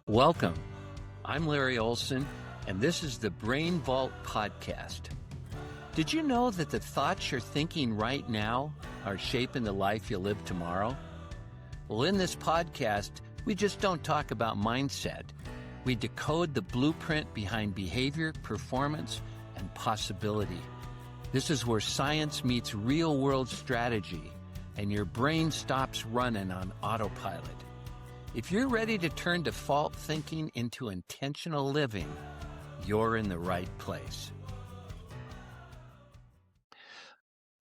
Welcome. I'm Larry Olsen, and this is the Brain Vault Podcast. Did you know that the thoughts you're thinking right now are shaping the life you'll live tomorrow? Well, in this podcast, we just don't talk about mindset. We decode the blueprint behind behavior, performance, and possibility. This is where science meets real-world strategy, and your brain stops running on autopilot. If you're ready to turn default thinking into intentional living, you're in the right place.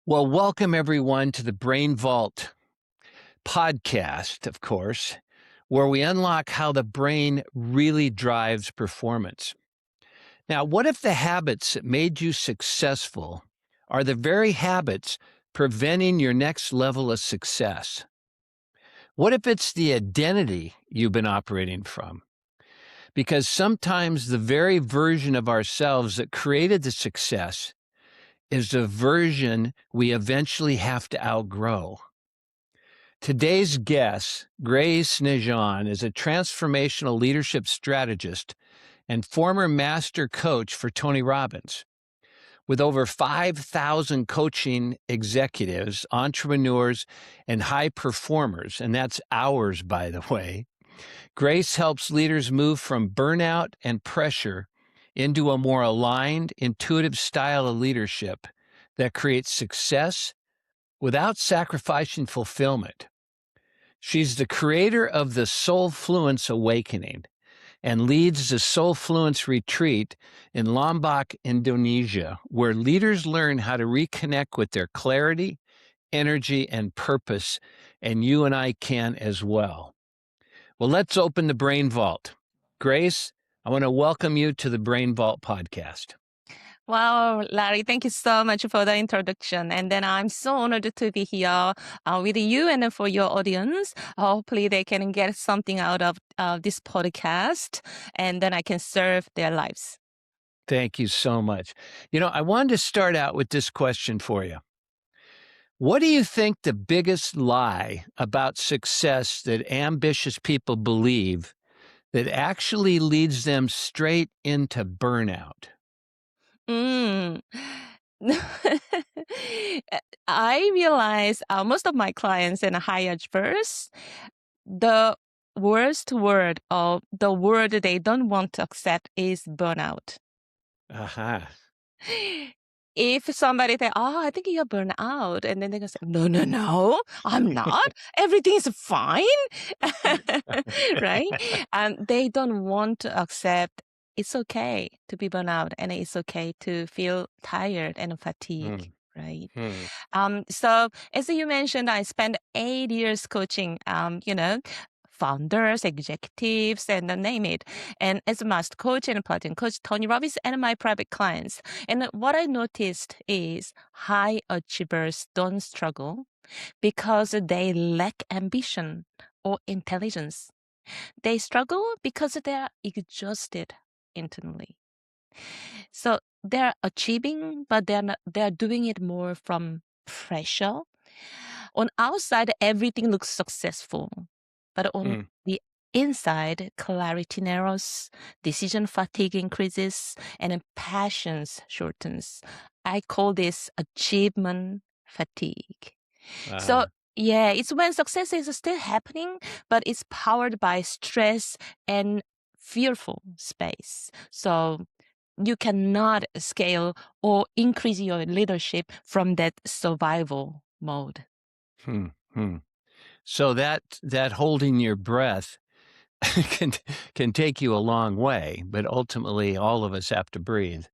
Well, welcome everyone to the Brain Vault podcast, of course, where we unlock how the brain really drives performance. Now, what if the habits that made you successful are the very habits preventing your next level of success? What if it's the identity you've been operating from? Because sometimes the very version of ourselves that created the success is the version we eventually have to outgrow. Today's guest, Grace Najean, is a transformational leadership strategist and former master coach for Tony Robbins. With over 5,000 coaching executives, entrepreneurs, and high performers, and that's hours, by the way, Grace helps leaders move from burnout and pressure into a more aligned, intuitive style of leadership that creates success without sacrificing fulfillment. She's the creator of the Soulfluence Awakening and leads the Soulfluence Retreat in Lombok, Indonesia, where leaders learn how to reconnect with their clarity, energy, and purpose, and you and I can as well. Well, let's open the Brain Vault. Grace, I want to welcome you to the Brain Vault podcast. Wow, Larry, thank you so much for the introduction. And then I'm so honored to be here with you and for your audience. Hopefully they can get something out of this podcast, and then I can serve their lives. Thank you so much. You know, I wanted to start out with this question for you. What do you think the biggest lie about success that ambitious people believe that actually leads them straight into burnout? Mm. I realize most of my clients and high achievers, the worst word or the word they don't want to accept is burnout. Aha. If somebody say, "Oh, I think you're burned out," and then they go say, "No, I'm not. Everything is fine," right? And they don't want to accept it's okay to be burned out, and it's okay to feel tired and fatigued, right? So as you mentioned, I spent 8 years coaching, founders, executives, and name it. And as a master coach and platinum coach, Tony Robbins and my private clients. And what I noticed is high achievers don't struggle because they lack ambition or intelligence. They struggle because they are exhausted internally. So they're achieving, but they're doing it more from pressure. On outside, everything looks successful, but on the inside, clarity narrows, decision fatigue increases, and passions shortens. I call this achievement fatigue. So yeah, it's when success is still happening, but it's powered by stress and fearful space. So you cannot scale or increase your leadership from that survival mode. So that holding your breath can take you a long way, but ultimately all of us have to breathe.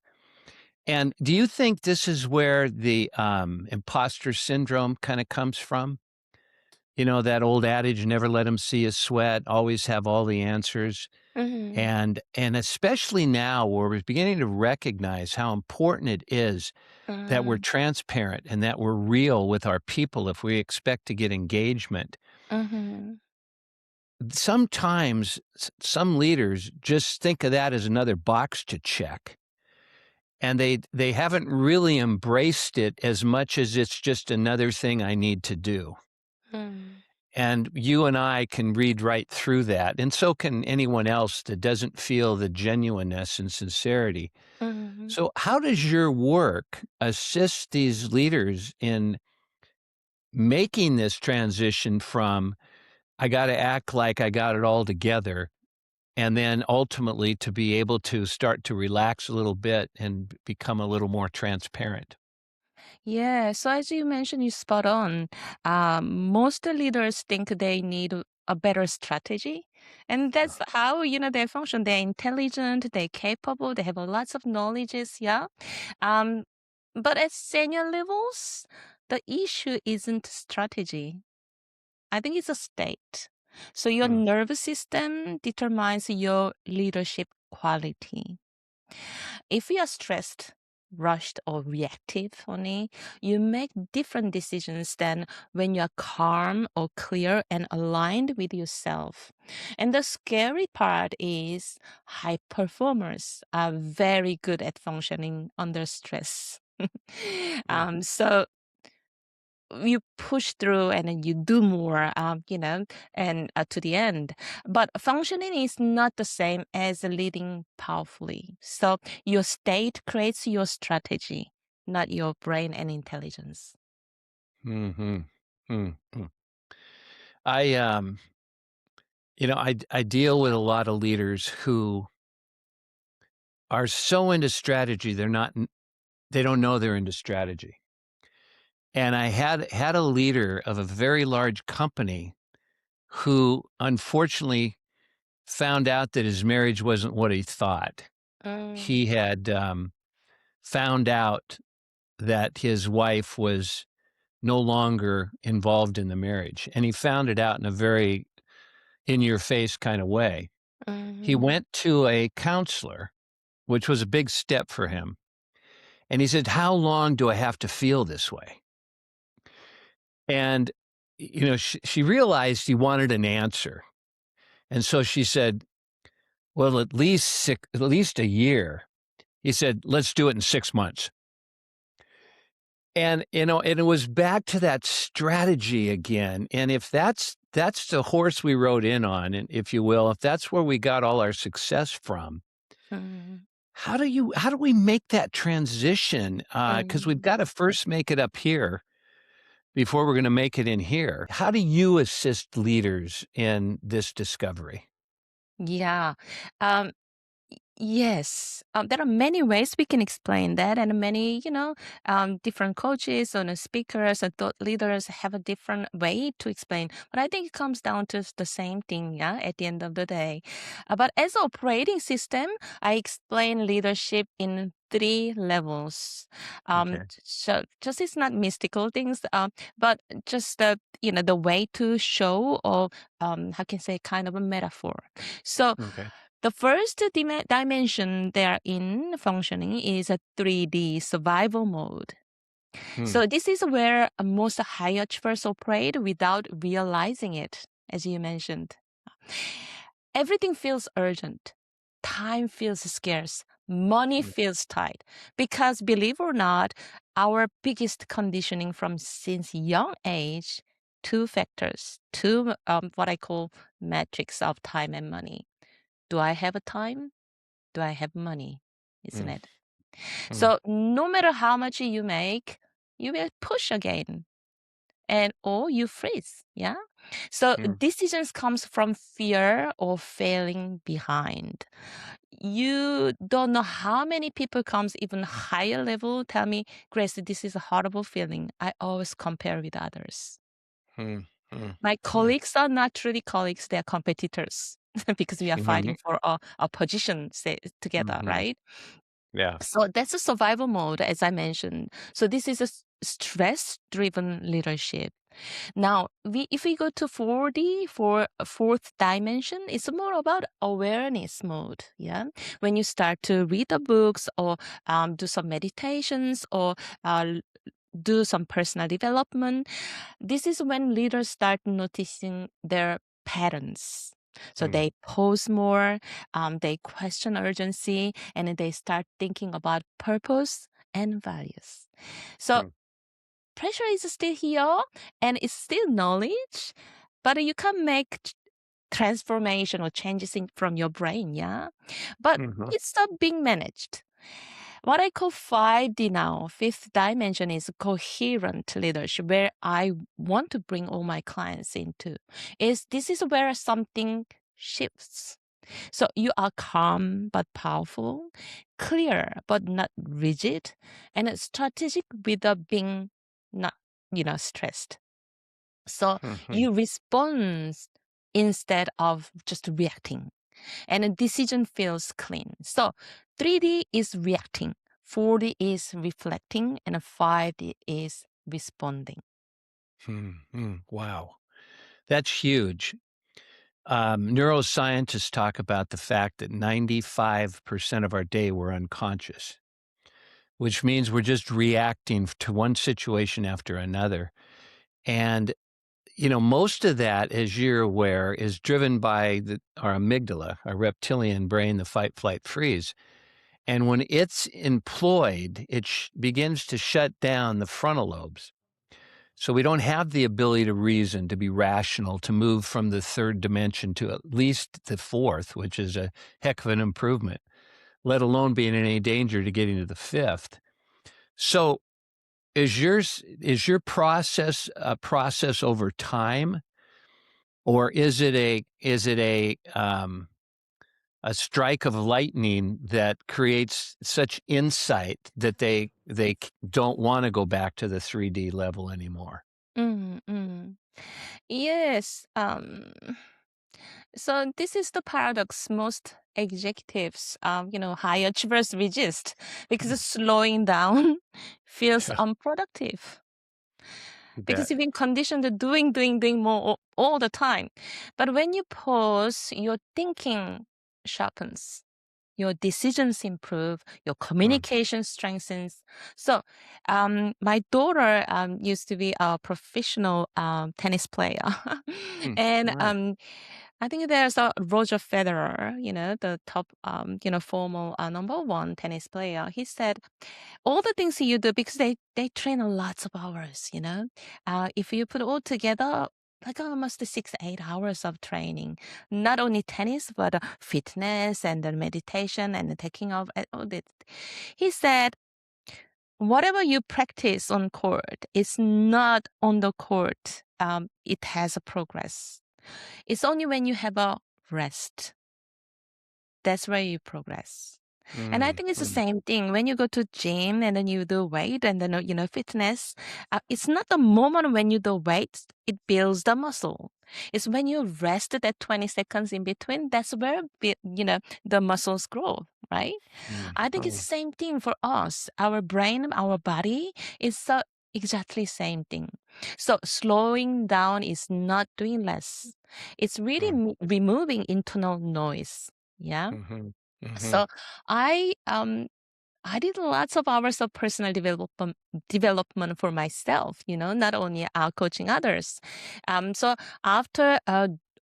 And do you think this is where the imposter syndrome kind of comes from? You know, that old adage, never let them see you sweat, always have all the answers. And especially now where we're beginning to recognize how important it is that we're transparent and that we're real with our people if we expect to get engagement. Sometimes some leaders just think of that as another box to check. And they haven't really embraced it as much as it's just another thing I need to do. And you and I can read right through that, and so can anyone else that doesn't feel the genuineness and sincerity. Mhm. So, how does your work assist these leaders in making this transition from, I got to act like I got it all together, and then ultimately to be able to start to relax a little bit and become a little more transparent? Yeah, so as you mentioned, you're spot on. Most leaders think they need a better strategy. And that's how, they function. They're intelligent, they're capable, they have lots of knowledges, yeah. Um, but at senior levels, the issue isn't strategy. I think it's a state. So your Hmm. nervous system determines your leadership quality. If you are stressed, rushed, or reactive only, you make different decisions than when you are calm or clear and aligned with yourself. And the scary part is high performers are very good at functioning under stress. Hmm. So you push through and then you do more, and to the end. But functioning is not the same as leading powerfully. So your state creates your strategy, not your brain and intelligence. Hmm. Hmm. I I deal with a lot of leaders who are so into strategy they don't know they're into strategy. And I had a leader of a very large company who unfortunately found out that his marriage wasn't what he thought. He Mm, had found out that his wife was no longer involved in the marriage, and he found it out in a very in your face kind of way. He mhm, went to a counselor, which was a big step for him. And he said, "How long do I have to feel this way?" And, she realized he wanted an answer. And so she said, "Well, at least a year." He said, "Let's do it in 6 months." And it was back to that strategy again. And if that's the horse we rode in on, and if you will, if that's where we got all our success from, mhm, how do we make that transition? Because we've mhm. got to first make it up here before we're gonna make it in here. How do you assist leaders in this discovery? Yeah. Um, Yes, there are many ways we can explain that, and many, different coaches and speakers and thought leaders have a different way to explain. But I think it comes down to the same thing, yeah, at the end of the day. But as an operating system, I explain leadership in three levels. Okay. So just it's not mystical things, but just the way to show or how can I say kind of a metaphor. So Okay. the first dimension they are in functioning is a 3D survival mode. Hmm. So this is where most high achievers operate without realizing it, as you mentioned. Everything feels urgent. Time feels scarce. Money Hmm. feels tight. Because believe it or not, our biggest conditioning from since young age, two factors, two what I call metrics of time and money. Do I have a time? Do I have money? Isn't Hmm. it? Hmm. So no matter how much you make, you will push again and or you freeze. Yeah. So Hmm. decisions comes from fear or failing behind. You don't know how many people comes even higher level tell me, Grace, this is a horrible feeling. I always compare with others. Hmm. Hmm. My Hmm. colleagues are not truly colleagues, they are competitors because we are Mhm. fighting for a position together, Mhm. right? Yeah. So that's a survival mode, as I mentioned. So this is a stress-driven leadership. Now, if we go to 4D for a fourth dimension, it's more about awareness mode. Yeah, when you start to read the books or do some meditations or uh, do some personal development, this is when leaders start noticing their patterns. So Hmm. they pause more, they question urgency, and then they start thinking about purpose and values. So Hmm. pressure is still here and it's still knowledge, but you can make transformational changes from your brain, yeah? But Mhm. it's not being managed. What I call 5D now, fifth dimension is coherent leadership, where I want to bring all my clients into. This is where something shifts. So you are calm but powerful, clear but not rigid, and strategic without being not, stressed. So Mhm. you respond instead of just reacting, and a decision feels clean. So 3D is reacting, 4D is reflecting, and 5D is responding. Wow. That's huge. Neuroscientists talk about the fact that 95% of our day we're unconscious, which means we're just reacting to one situation after another. And, most of that, as you're aware, is driven by our amygdala, our reptilian brain, the fight, flight, freeze. And when it's employed, it begins to shut down the frontal lobes. So we don't have the ability to reason, to be rational, to move from the third dimension to at least the fourth, which is a heck of an improvement, let alone being in any danger to getting to the fifth. So is your process a process over time, or is it a strike of lightning that creates such insight that they don't want to go back to the 3D level anymore? Mm, Yes. So this is the paradox most executives, high achievers resist because slowing down feels unproductive. You Because bet. you've been conditioned to doing more all the time. But when you pause, your thinking sharpens, your decisions improve, your Mm, communication strengthens. So, my daughter used to be a professional tennis player, and right. I think there's a Roger Federer, the top, formal number one tennis player. He said all the things you do because they train a lots of hours. If you put all together. Like almost 6 8 hours of training, not only tennis but fitness and then meditation and the taking of all that. He said, whatever you practice on court is not on the court. It has a progress. It's only when you have a rest. That's where you progress. And I Mm, think it's the mm, same thing when you go to gym and then you do weight and then fitness. It's not the moment when you do weight it builds the muscle. It's when you rest that 20 seconds in between. That's where the muscles grow, right? mm, I think it's the mm, same thing for us. Our brain, our body is exactly same thing. So slowing down is not doing less. It's really mm, removing internal noise. Yeah. mhm, mhm, So I um I did lots of hours of personal development for myself, not only coaching others. So after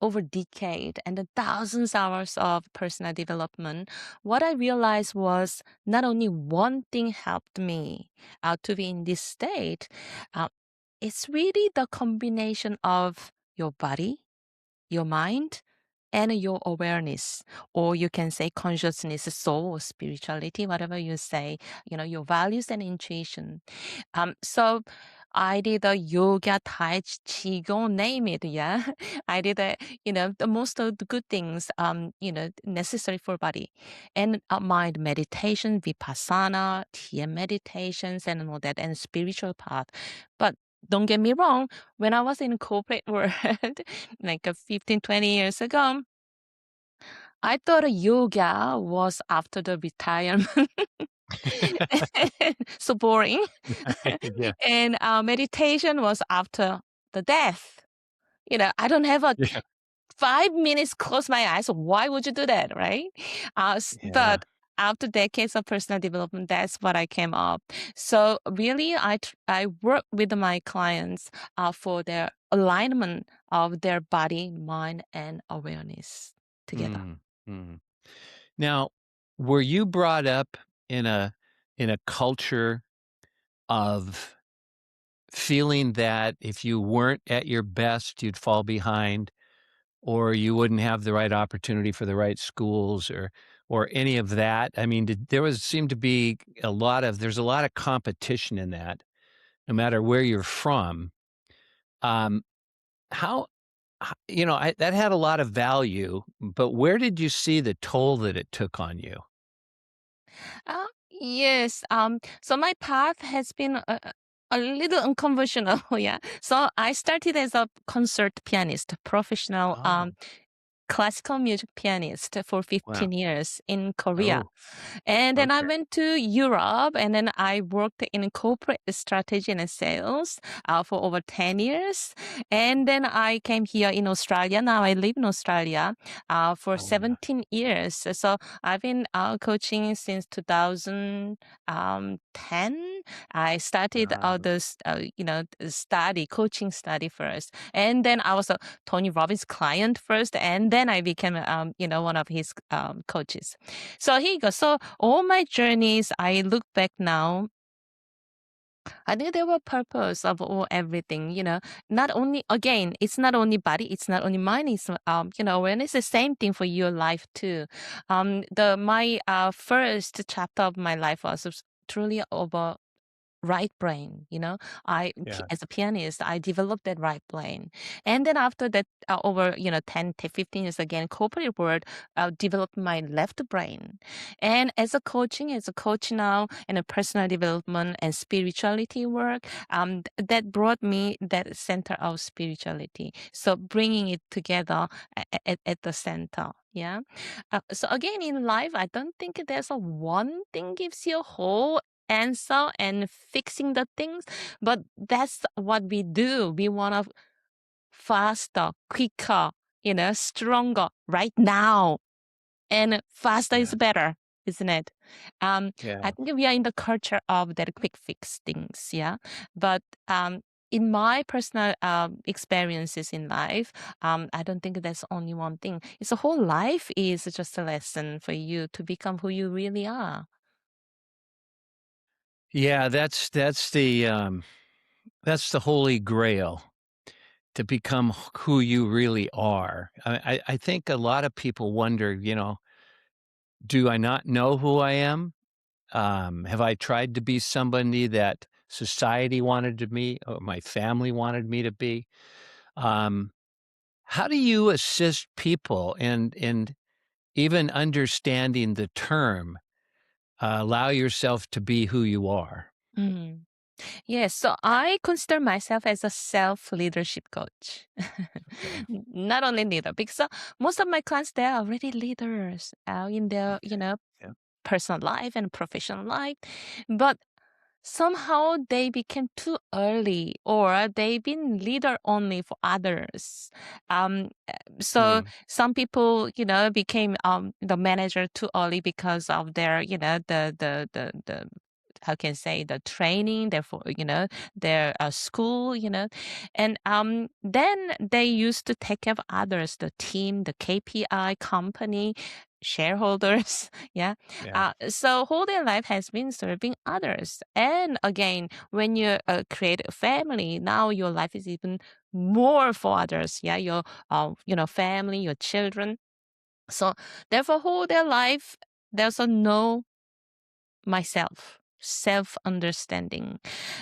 over decade and the thousands hours of personal development, what I realized was not only one thing helped me to be in this state. Uh, it's really the combination of your body, your mind, and your awareness, or you can say consciousness, soul, spirituality, whatever you say, your values and intuition. So I did a yoga, tai chi, qigong, name it. Yeah, I did the most of the good things, necessary for body and mind meditation, vipassana, TM meditations, and all that, and spiritual path. But don't get me wrong, when I was in corporate world, like 15, 20 years ago, I thought yoga was after the retirement. So boring. yeah, And meditation was after the death. I don't have a yeah, 5 minutes close my eyes. So why would you do that, right? yeah, But after decades of personal development, that's what I came up. So really, I work with my clients for their alignment of their body, mind, and awareness together. mm, mm. Now, were you brought up in a culture of feeling that if you weren't at your best, you'd fall behind, or you wouldn't have the right opportunity for the right schools, or any of that? I mean, seemed to be there's a lot of competition in that, no matter where you're from. Um, how that had a lot of value, but where did you see the toll that it took on you? Yes. So my path has been a little unconventional. Yeah. So I started as a concert pianist, professional Oh, classical music pianist for wow. 15 years in Korea. Oh, And then I okay. went to Europe and then I worked in corporate strategy and sales for over 10 years. And then I came here in Australia. Now I live in Australia for Oh, yeah. 17 years. So I've been coaching since 2010. I started Ah, study, coaching study first. And then I was a Tony Robbins client first, and then I became, one of his coaches. So here you go. So all my journeys, I look back now, I think there were purpose of all everything. Not only again, it's not only body, it's not only mind. It's when it's the same thing for your life too. The my first chapter of my life was truly over right brain. yeah. As a pianist, I developed that right brain. And then after that, over 10 to 15 years again, corporate world, developed my left brain. And as a coach now, and a personal development and spirituality work, that brought me that center of spirituality, so bringing it together at the center. Yeah. So again, in life, I don't think there's a one thing gives you a whole answer and fixing the things, but that's what we do. We want to faster, quicker, stronger right now, and faster is Yeah. better, isn't it? I Yeah. think we are in the culture of that quick fix things. Yeah. But in my personal experiences in life, I don't think there's only one thing. It's a whole life is just a lesson for you to become who you really are. Yeah, that's the holy grail, to become who you really are. I think a lot of people wonder, do I not know who I am? Have I tried to be somebody that society wanted to me or my family wanted me to be? Um, how do you assist people in even understanding the term, allow yourself to be who you are? Mm. Yes, so I consider myself as a self-leadership coach. Okay. Not only leader, because most of my clients, they are already leaders in their, Okay. Yeah. personal life and professional life. But somehow they became too early, or they've been leader only for others. So Mm, some people, became the manager too early because of their, the how can I say, the training, therefore, their school, and then they used to take care of others, the team, the KPI, company, shareholders. Yeah. yeah. So whole their life has been serving others. And again, when you create a family, now your life is even more for others. Yeah, your family, your children. So therefore, whole their life, there's a no myself, self understanding.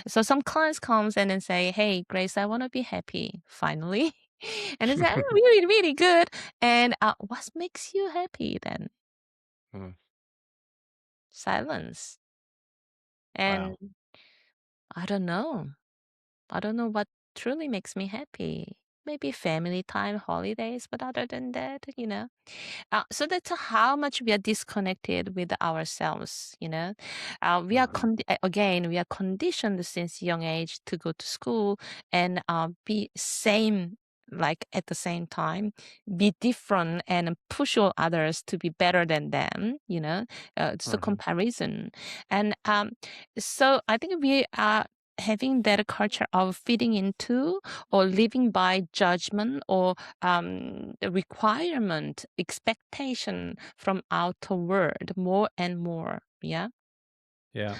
So some clients comes in and say, "Hey, Grace, I want to be happy finally." And it's really, really good. And what makes you happy then? Mm, Silence. wow. And I don't know. I don't know what truly makes me happy. Maybe family time, holidays, but other than that, so that's how much we are disconnected with ourselves. We are Mhm. again, we are conditioned since young age to go to school and be same, like at the same time, be different and push all others to be better than them. It's a Mhm. comparison, and so I think we are having that culture of fitting into or living by judgment or the requirement, expectation from outer world more and more. Yeah. Yeah.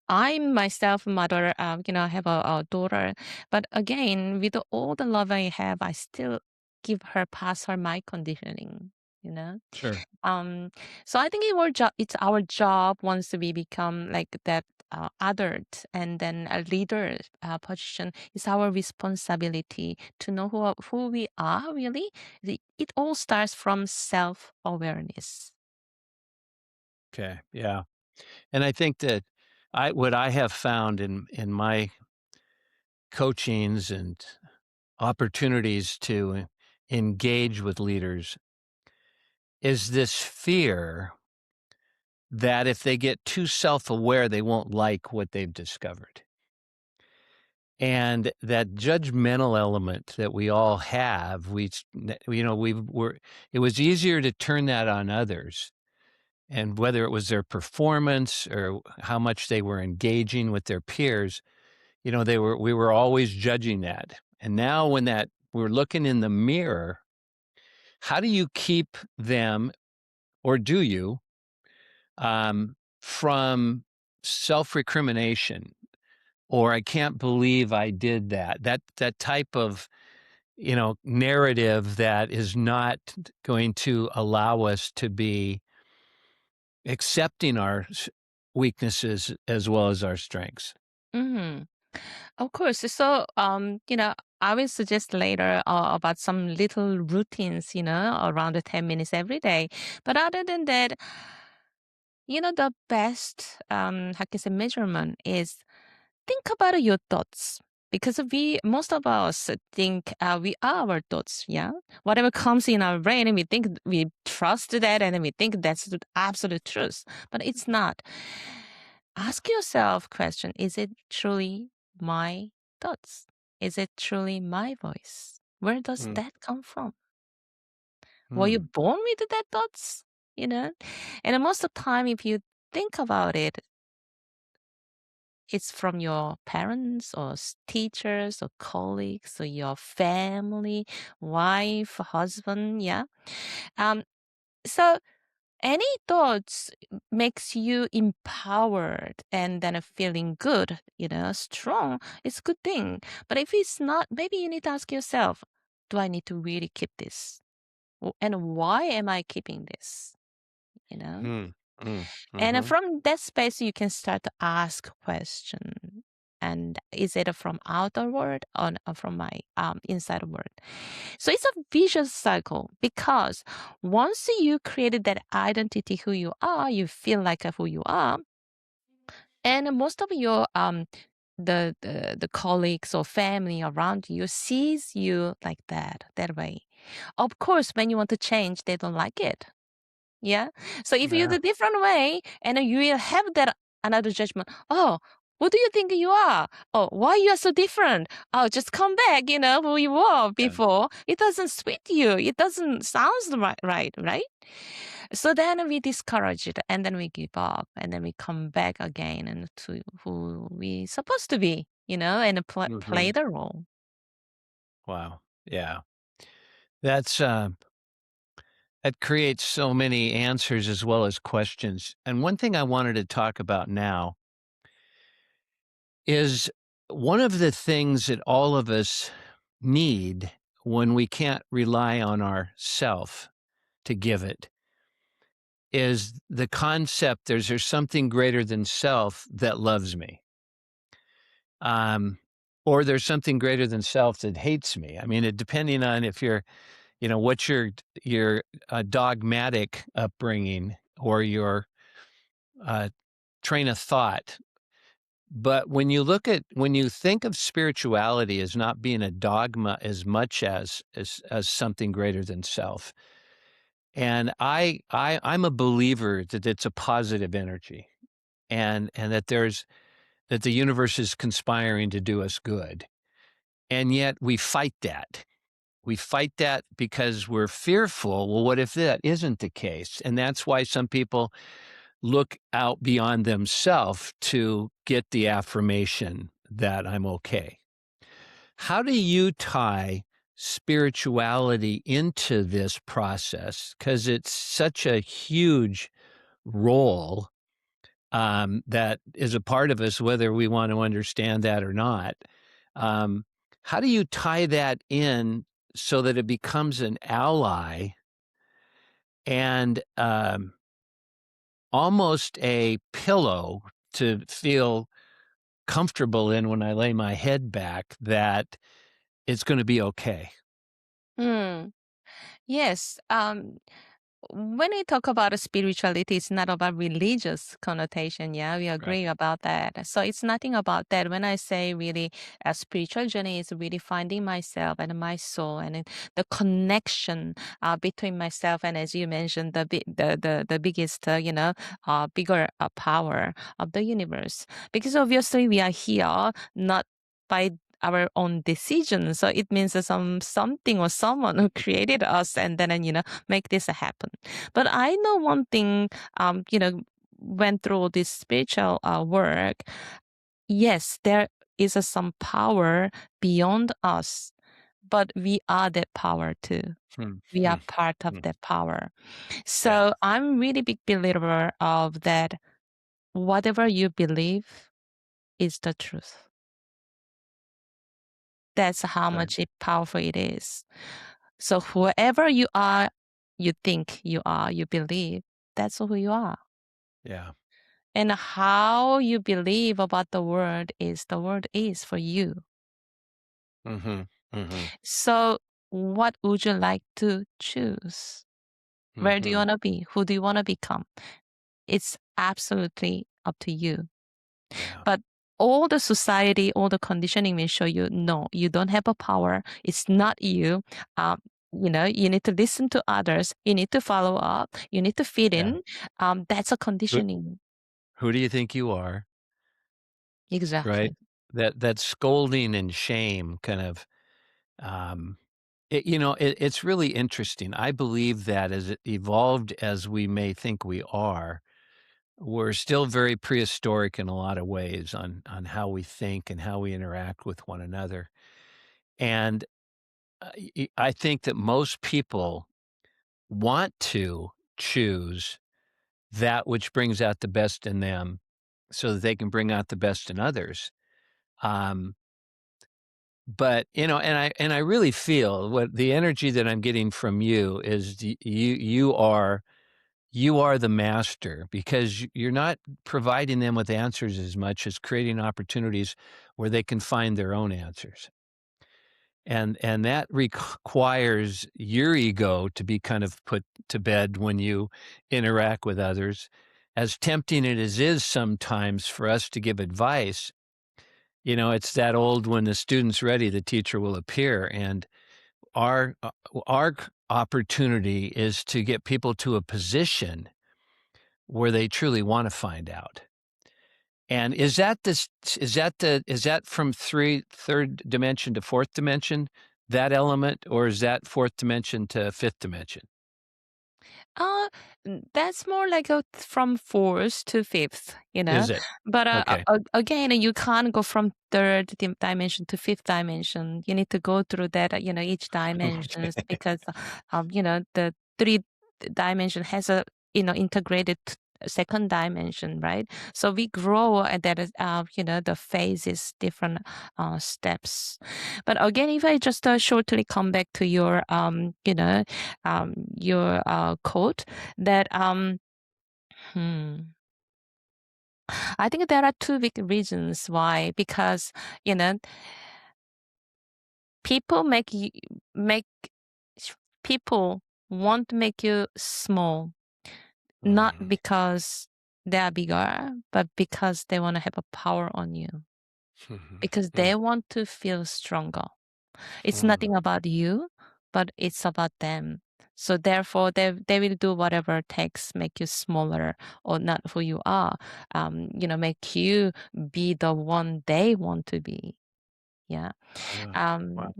I myself, mother, I have a daughter, but again, with all the love I have, I still give her, pass her my conditioning, you know? Sure. Um, so I think it's our job once we become like that adult and then a leader position. It's our responsibility to know who we are really. It all starts from self-awareness. Okay. Yeah. And I think that what I have found in my coachings and opportunities to engage with leaders is this fear that if they get too self-aware, they won't like what they've discovered. And that judgmental element that we all have, it was easier to turn that on others. And whether it was their performance or how much they were engaging with their peers, we were always judging that. And now when that we're looking in the mirror, how do you keep them, or do you, from self-recrimination, or I can't believe I did that? That type of, narrative that is not going to allow us to be accepting our weaknesses as well as our strengths. Hmm. Of course. So, I will suggest later about some little routines, around the 10 minutes every day. But other than that, the best, how can I say, measurement is think about your thoughts. Because most of us think we are our thoughts, yeah? Whatever comes in our brain, and we think we trust that and we think that's the absolute truth. But it's not. Ask yourself question, is it truly my thoughts? Is it truly my voice? Where does Mm, that come from? Were you mm, born with that thoughts? You know? And most of the time, if you think about it, it's from your parents or teachers or colleagues or your family, wife, husband, yeah. Um, so any thoughts makes you empowered and then a feeling good, strong, it's a good thing. But if it's not, maybe you need to ask yourself, do I need to really keep this? And why am I keeping this? You know? mm, mm, And mhm. from that space, you can start to ask question. And is it from outer world or from my inside world? So it's a vicious cycle because once you created that identity who you are, you feel like who you are, and most of your the colleagues or family around you sees you like that way. Of course, when you want to change, they don't like it. Yeah. So if you Yeah, do different way, and you will have that another judgment. Oh, what do you think you are? Oh, why you are so different? Oh, just come back, who you were yeah. before. It doesn't suit you. It doesn't sounds right? So then we discourage it, and then we give up, and then we come back again and to who we supposed to be, and play Mhm. the role. Wow. Yeah. That's, that creates so many answers as well as questions. And one thing I wanted to talk about now is one of the things that all of us need when we can't rely on ourself to give it is the concept there's something greater than self that loves me. Um, or there's something greater than self that hates me. I mean, depending on if you're, what's your dogmatic upbringing or your uh, train of thought. But when you think of spirituality as not being a dogma as much as something greater than self, and I'm a believer that it's a positive energy, and that the universe is conspiring to do us good, and yet we fight that. We fight that because we're fearful. Well, what if that isn't the case? And that's why some people look out beyond themselves to get the affirmation that I'm okay. How do you tie spirituality into this process? Because it's such a huge role. that is a part of us, whether we want to understand that or not. How do you tie that in so that it becomes an ally and almost a pillow to feel comfortable in when I lay my head back, that it's going to be okay? Hmm. Yes. When we talk about spirituality, it's not about religious connotation. Yeah, we Right. agree about that. So it's nothing about that. When I say really a spiritual journey is really finding myself and my soul and the connection between myself and, as you mentioned, the biggest, bigger power of the universe. Because obviously we are here not by our own decision. So it means that something or someone who created us and then, make this happen. But I know one thing, went through all this spiritual work. Yes, there is some power beyond us, but we are that power too. Hmm, We hmm, are part of hmm. that power. Yeah. So I'm really big believer of that. Whatever you believe is the truth. That's how Good. much powerful it is. So whoever you are, you think you are, you believe, that's who you are. Yeah. And how you believe about the word is for you. Mm-hmm. Mm-hmm. So what would you like to choose? Where do you Mm-hmm. want to be? Who do you want to become? It's absolutely up to you. Yeah. But all the society, all the conditioning will show you, no, you don't have a power. It's not you. You need to listen to others. You need to follow up. You need to fit Yeah. in. That's a Who, conditioning. who do you think you are? Right? Exactly. That scolding and shame kind of, um, it's really interesting. I believe that as it evolved as we may think we are, we're still very prehistoric in a lot of ways on how we think and how we interact with one another. And I think that most people want to choose that which brings out the best in them so that they can bring out the best in others. Um, but and I really feel what the energy that I'm getting from you is you are the master, because you're not providing them with answers as much as creating opportunities where they can find their own answers. And that requires your ego to be kind of put to bed when you interact with others. As tempting it is sometimes for us to give advice, it's that old, when the student's ready, the teacher will appear. And our opportunity is to get people to a position where they truly want to find out. And is that from third dimension to fourth dimension, that element, or is that fourth dimension to fifth dimension? Uh, that's more like from fourth to fifth, Is it? But Okay. again, you can't go from third dimension to fifth dimension. You need to go through that, each dimensions, Okay. because, the three dimension has a, integrated second dimension, right? So we grow at that, the phases, different steps. But again, if I just shortly come back to your quote, that hmm, I think there are two big reasons why. Because you know people make people want to make you small, not Mm, because they are bigger, but because they want to have a power on you, mhm, because mm, they want to feel stronger. It's mm. nothing about you, but it's about them. So therefore, they will do whatever it takes, make you smaller or not who you are. Make you be the one they want to be. Yeah. Ah, Um, wow.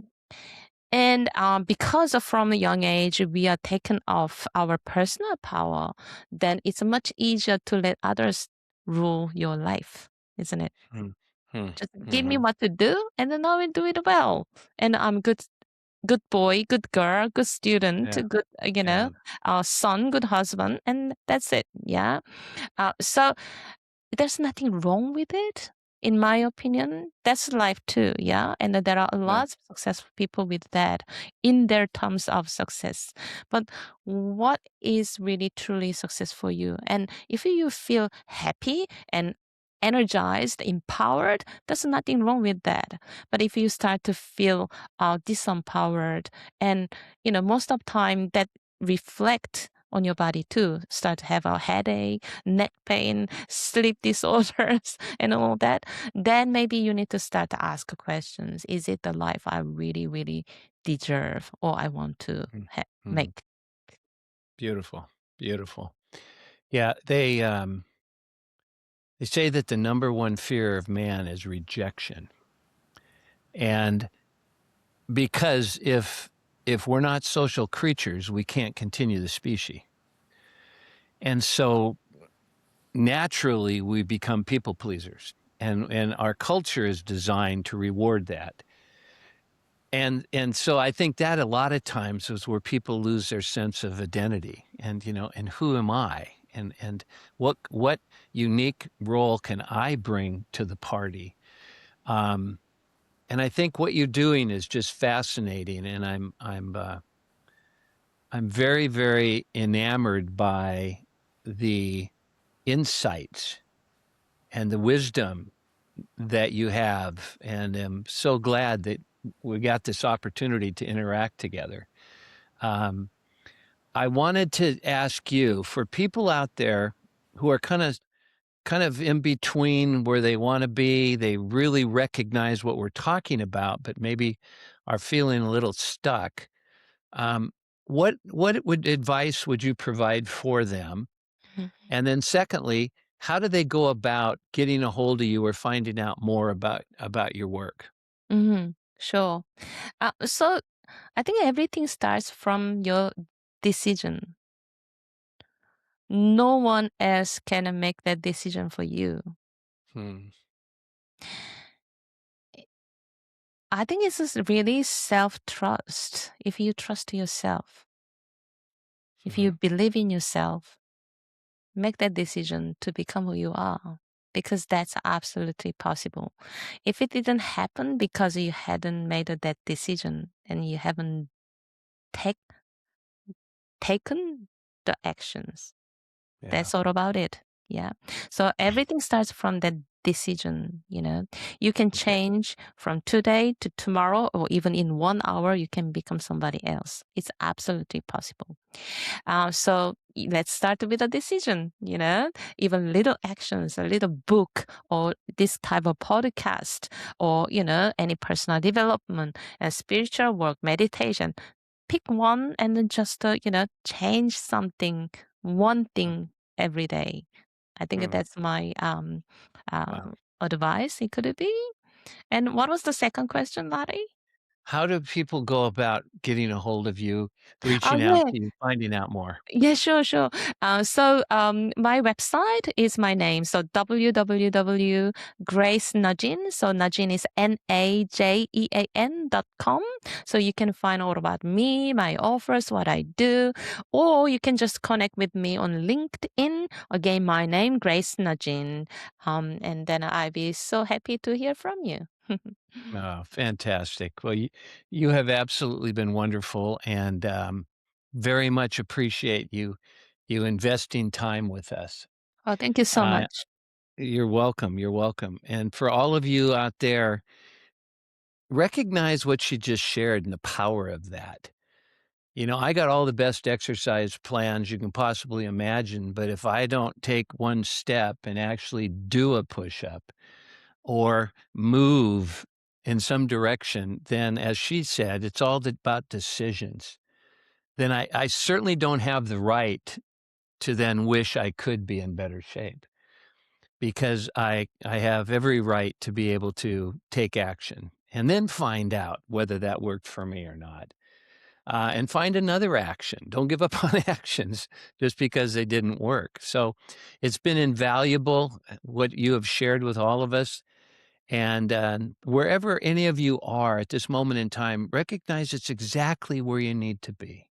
and because from a young age we are taken off our personal power, then it's much easier to let others rule your life, isn't it? Mm, mm, Just give me mhm. what to do, and then I will do it well. And I'm good boy, good girl, good student, Yeah, good, yeah. son, good husband, and that's it. Yeah. So there's nothing wrong with it. In my opinion, that's life too, yeah? And there are Yeah. lots of successful people with that in their terms of success. But what is really truly success for you? And if you feel happy and energized, empowered, there's nothing wrong with that. But if you start to feel disempowered, and most of the time that reflect on your body too, start to have a headache, neck pain, sleep disorders, and all that, then maybe you need to start to ask questions. Is it the life I really, really deserve, or I want to Mm. make? Beautiful. Beautiful. Yeah, they say that the number one fear of man is rejection. And because if we're not social creatures, we can't continue the species. And so naturally we become people pleasers. And our culture is designed to reward that. And so I think that a lot of times is where people lose their sense of identity and and who am I? And what unique role can I bring to the party? And I think what you're doing is just fascinating, and I'm very, very enamored by the insights and the wisdom that you have, and I'm so glad that we got this opportunity to interact together. Um, I wanted to ask you, for people out there who are kind of in between where they want to be, they really recognize what we're talking about, but maybe are feeling a little stuck. Um, what advice would you provide for them? And then secondly, how do they go about getting a hold of you or finding out more about your work? Mm-hmm. Sure. So I think everything starts from your decision. No one else can make that decision for you. Hmm. I think it's just really self-trust. If you trust yourself, if Mhm. you believe in yourself, make that decision to become who you are, because that's absolutely possible. If it didn't happen because you hadn't made that decision and you haven't take, taken the actions, Yeah. that's all about it. Yeah. So everything starts from that decision. You can Okay. change from today to tomorrow, or even in 1 hour, you can become somebody else. It's absolutely possible. So let's start with a decision, even little actions, a little book, or this type of podcast, or, any personal development and spiritual work, meditation. Pick one and then just, change something, one thing every day. I think Hmm. that's my Wow. advice. It could be. And what was the second question, Larry? How do people go about getting a hold of you, Oh, reaching out yeah. to you, finding out more? Yeah, sure, sure. My website is my name. So www.Grace Najean. So Najean is NAJEAN.com. So you can find all about me, my offers, what I do, or you can just connect with me on LinkedIn. Again, my name, Grace Najean. And then I'd be so happy to hear from you. Oh, fantastic. Well, you have absolutely been wonderful, and very much appreciate you investing time with us. Oh, thank you so Uh, much. you're welcome. You're welcome. And for all of you out there, recognize what she just shared and the power of that. I got all the best exercise plans you can possibly imagine, but if I don't take one step and actually do a push up or move in some direction, then as she said, it's all about decisions. Then I certainly don't have the right to then wish I could be in better shape, because I have every right to be able to take action and then find out whether that worked for me or not. And find another action. Don't give up on actions just because they didn't work. So it's been invaluable what you have shared with all of us. And wherever any of you are at this moment in time, recognize it's exactly where you need to be.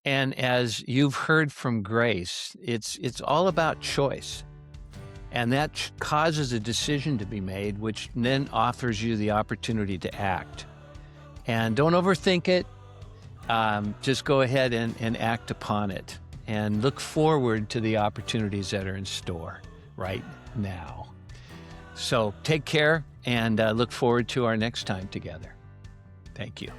And as you've heard from Grace, it's all about choice. And that causes a decision to be made, which then offers you the opportunity to act. And don't overthink it. Just go ahead and act upon it and look forward to the opportunities that are in store right now. So take care and look forward to our next time together. Thank you.